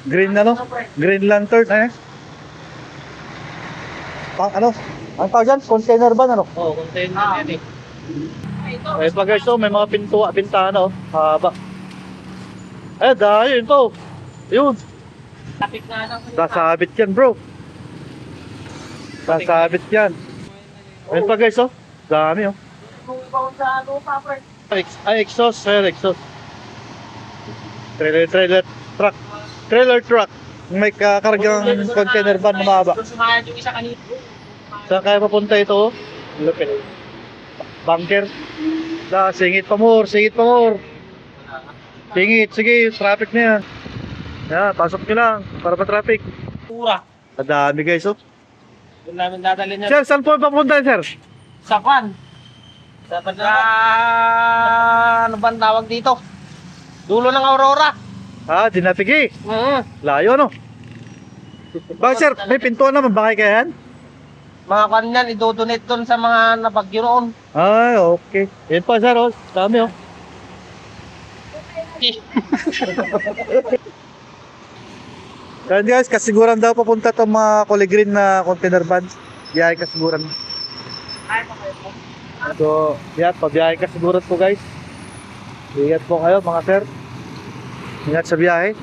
Green ano? Green lantern, eh? Ano? Ang tawag dyan? Container van, ano? Oo, container yan eh. Eh, pa guys, oh, may mga bintana, oh. Haba. Eh, dahil yun to. Yun. Tapik na lang. Sasabit yan, bro. Sasabit yan. Ayun pa guys, oh. Dami, oh. Kung ikaw sa lupa, pre. Ay, exhaust, sir, exhaust. Trailer truck. Trailer truck. May kakargang container van na mahaba. Sumayad yung isa kanina. Saan kaya papunta ito? Lupit. Bunker. Singit pa more, singit pa more. Singit, sige, traffic na yan. Yan, pasok nyo lang para pa-traffic. Pura. Madami guys, oh. Doon namin dadalhin yan. Sir, saan po papunta, sir? Sa kwan. Sa ano bang tawag dito? Dulo ng Aurora. Ah, dinapigi. Layo, no? Bakit, sir? May pintuan naman, bakit kaya yan? Mga kwan yan, idodonate doon sa mga nabagyo noon. Ay, okay. Yan pa, sir, oh. Dami, oh. Kaya guys, kasiguran daw papunta itong mga kulay green na container van. Biyahe kasiguran. So, yan, pabiyahe kasiguran po guys. Ingat po kayo mga sir. Ingat sa biyahe.